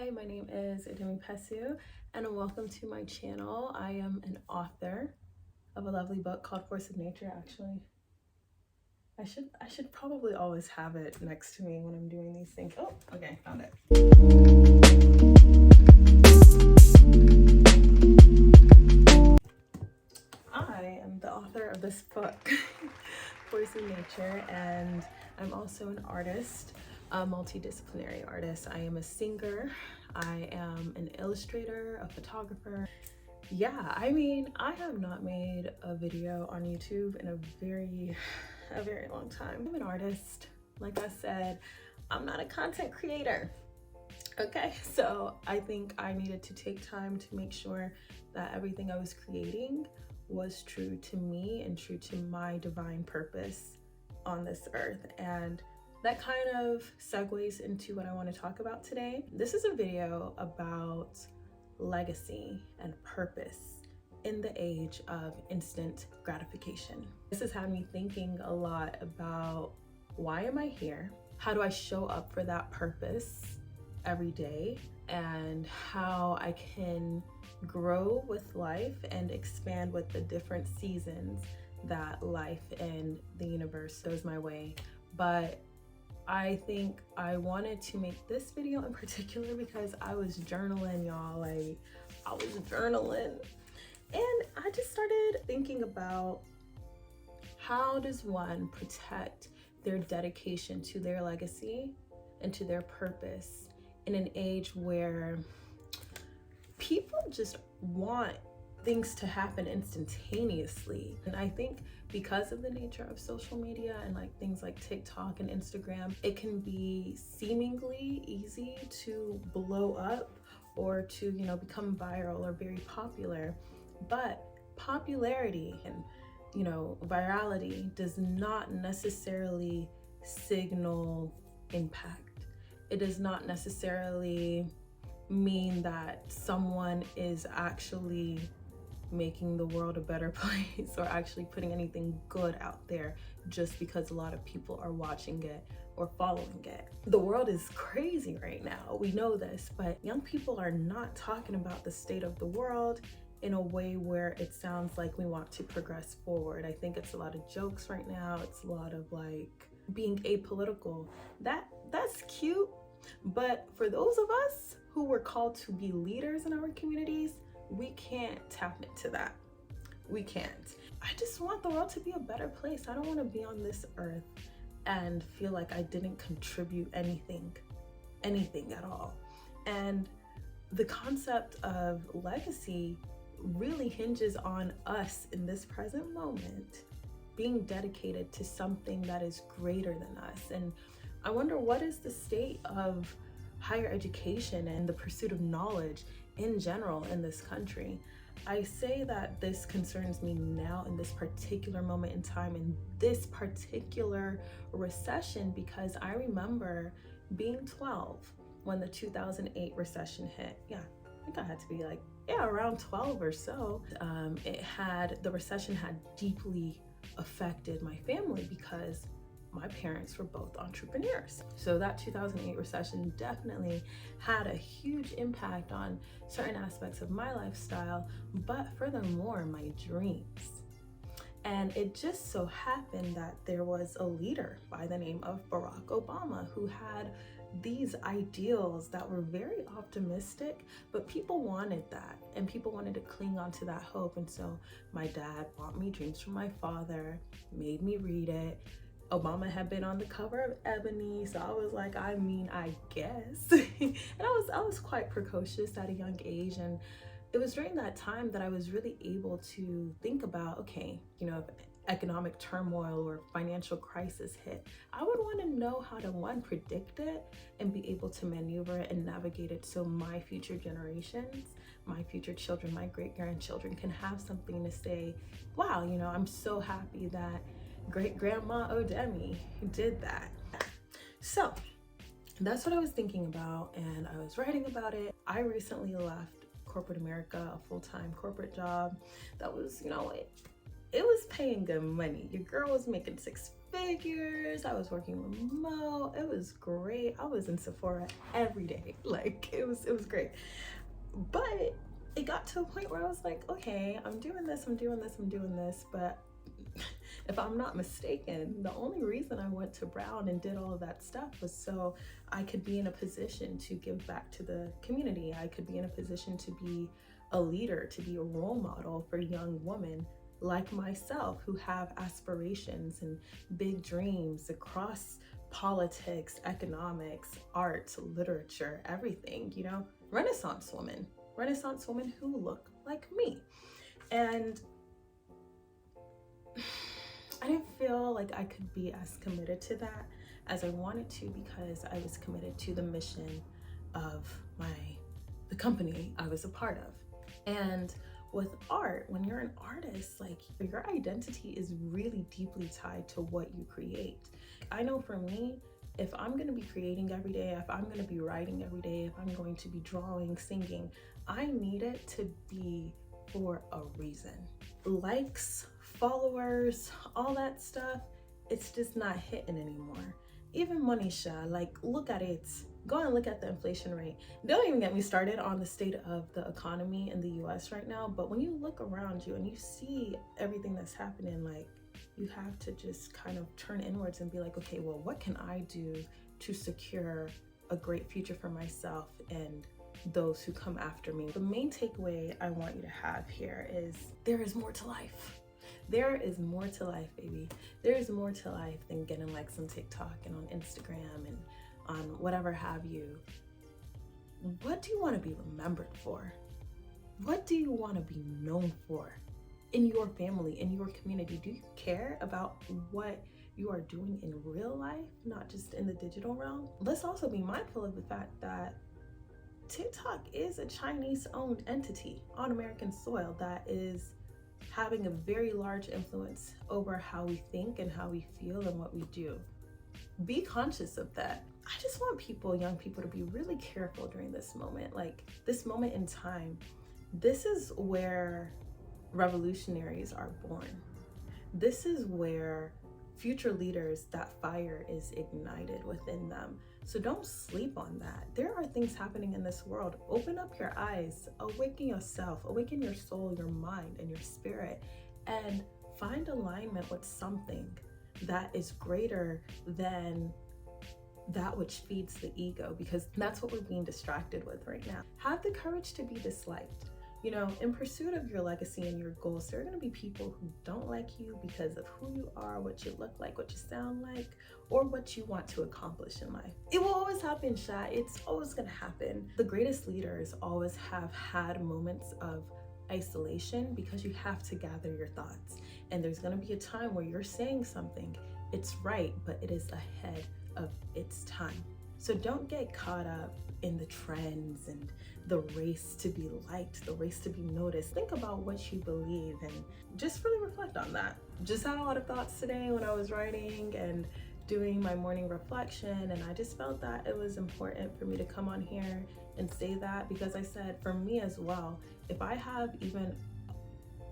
Hi, my name is Odemi Pessu and welcome to my channel. I am an author of a lovely book called Force of Nature. Actually, I should probably always have it next to me when I'm doing these things. Oh, okay, found it. I am the author of this book, Force of Nature, and I'm also an artist, a multidisciplinary artist. I am a singer, I am an illustrator, a photographer. Yeah, I mean, I have not made a video on YouTube in a very long time. I'm an artist. Like I said, I'm not a content creator. Okay, so I think I needed to take time to make sure that everything I was creating was true to me and true to my divine purpose on this earth. And that kind of segues into what I want to talk about today. This is a video about legacy and purpose in the age of instant gratification. This has had me thinking a lot about why am I here? How do I show up for that purpose every day? And how I can grow with life and expand with the different seasons that life and the universe throws my way. But I think I wanted to make this video in particular because I was journaling, y'all. Like, I was journaling and I just started thinking about how does one protect their dedication to their legacy and to their purpose in an age where people just want things to happen instantaneously. And I think because of the nature of social media and like things like TikTok and Instagram, it can be seemingly easy to blow up or to, you know, become viral or very popular. But popularity and, you know, virality does not necessarily signal impact. It does not necessarily mean that someone is actually making the world a better place or actually putting anything good out there just because a lot of people are watching it or following it. The world is crazy right now. We know this, but young people are not talking about the state of the world in a way where it sounds like we want to progress forward. I think it's a lot of jokes right now. It's a lot of like being apolitical. That's cute, but for those of us who were called to be leaders in our communities, we can't tap into that. We can't. I just want the world to be a better place. I don't want to be on this earth and feel like I didn't contribute anything at all. And the concept of legacy really hinges on us in this present moment being dedicated to something that is greater than us. And I wonder, what is the state of higher education and the pursuit of knowledge in general in this country? I say that this concerns me now in this particular moment in time, in this particular recession, because I remember being 12 when the 2008 recession hit. Yeah, I think I had to be like, around 12 or so. The recession had deeply affected my family because my parents were both entrepreneurs. So that 2008 recession definitely had a huge impact on certain aspects of my lifestyle, but furthermore, my dreams. And it just so happened that there was a leader by the name of Barack Obama who had these ideals that were very optimistic, but people wanted that and people wanted to cling on to that hope. And so my dad bought me Dreams from My Father, made me read it. Obama had been on the cover of Ebony, so I was like, I guess. And I was quite precocious at a young age, and it was during that time that I was really able to think about, okay, you know, if economic turmoil or financial crisis hit, I would want to know how to, one, predict it and be able to maneuver it and navigate it so my future generations, my future children, my great-grandchildren can have something to say, wow, you know, I'm so happy that great-grandma Odemi did that. So that's what I was thinking about, and I was writing about it. I recently left corporate America, a full-time corporate job that was, you know, it was paying good money. Your girl was making 6 figures. I was working remote. It was great. I was in Sephora every day. Like it was great. But it got to a point where I was like, okay, I'm doing this, but if I'm not mistaken, the only reason I went to Brown and did all of that stuff was so I could be in a position to give back to the community. I could be in a position to be a leader, to be a role model for young women like myself who have aspirations and big dreams across politics, economics, art, literature, everything, you know, Renaissance women who look like me. And I didn't feel like I could be as committed to that as I wanted to, because I was committed to the mission of the company I was a part of. And with art, when you're an artist, like your identity is really deeply tied to what you create. I know for me, if I'm going to be creating every day, if I'm going to be writing every day, if I'm going to be drawing, singing, I need it to be for a reason. Likes, followers, all that stuff, it's just not hitting anymore. Even money, like look at it. Go and look at the inflation rate. Don't even get me started on the state of the economy in the US right now, but when you look around you and you see everything that's happening, like you have to just kind of turn inwards and be like, okay, well, what can I do to secure a great future for myself and those who come after me? The main takeaway I want you to have here is there is more to life. There is more to life, baby. There is more to life than getting likes on TikTok and on Instagram and on whatever have you. What do you want to be remembered for? What do you want to be known for in your family, in your community? Do you care about what you are doing in real life, not just in the digital realm? Let's also be mindful of the fact that TikTok is a Chinese-owned entity on American soil that is having a very large influence over how we think and how we feel and what we do. Be conscious of that. I just want young people to be really careful during this moment, like this moment in time. This is where revolutionaries are born. This is where future leaders, that fire is ignited within them. So don't sleep on that. There are things happening in this world. Open up your eyes, awaken yourself, awaken your soul, your mind, and your spirit, and find alignment with something that is greater than that which feeds the ego, because that's what we're being distracted with right now. Have the courage to be disliked. You know, in pursuit of your legacy and your goals, there are going to be people who don't like you because of who you are, what you look like, what you sound like, or what you want to accomplish in life. It will always happen, Sha. It's always going to happen. The greatest leaders always have had moments of isolation because you have to gather your thoughts. And there's going to be a time where you're saying something, it's right, but it is ahead of its time. So don't get caught up in the trends and the race to be liked, the race to be noticed. Think about what you believe and just really reflect on that. Just had a lot of thoughts today when I was writing and doing my morning reflection, and I just felt that it was important for me to come on here and say that, because I said for me as well, if I have even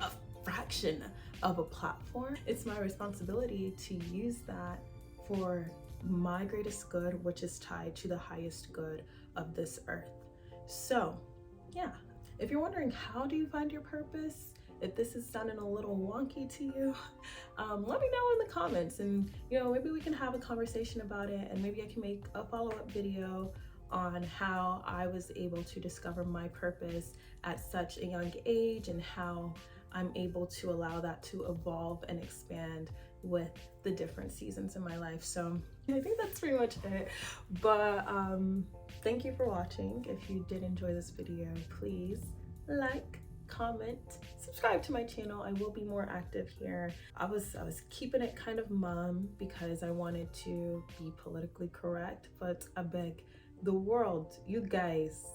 a fraction of a platform, it's my responsibility to use that for my greatest good, which is tied to the highest good of this earth. So yeah, if you're wondering how do you find your purpose, if this is sounding a little wonky to you, let me know in the comments, and you know, maybe we can have a conversation about it, and maybe I can make a follow-up video on how I was able to discover my purpose at such a young age and how I'm able to allow that to evolve and expand with the different seasons in my life. So I think that's pretty much it. But thank you for watching. If you did enjoy this video, please like, comment, subscribe to my channel. I will be more active here. I was keeping it kind of mum because I wanted to be politically correct, but I beg the world, you guys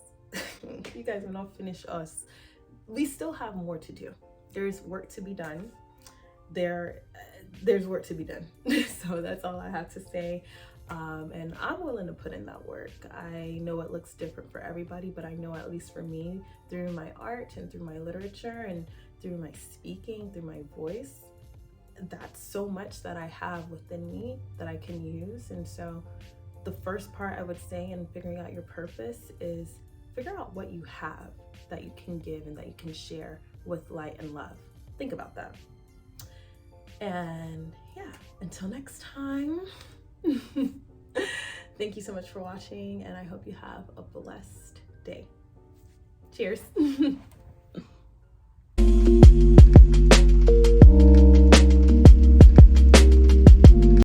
you guys will not finish us. We still have more to do. There's work to be done. There's work to be done. So that's all I have to say. And I'm willing to put in that work. I know it looks different for everybody, but I know at least for me, through my art and through my literature and through my speaking, through my voice, that's so much that I have within me that I can use. And so the first part I would say in figuring out your purpose is figure out what you have that you can give and that you can share with light and love. Think about that. And yeah, until next time, thank you so much for watching, and I hope you have a blessed day. Cheers.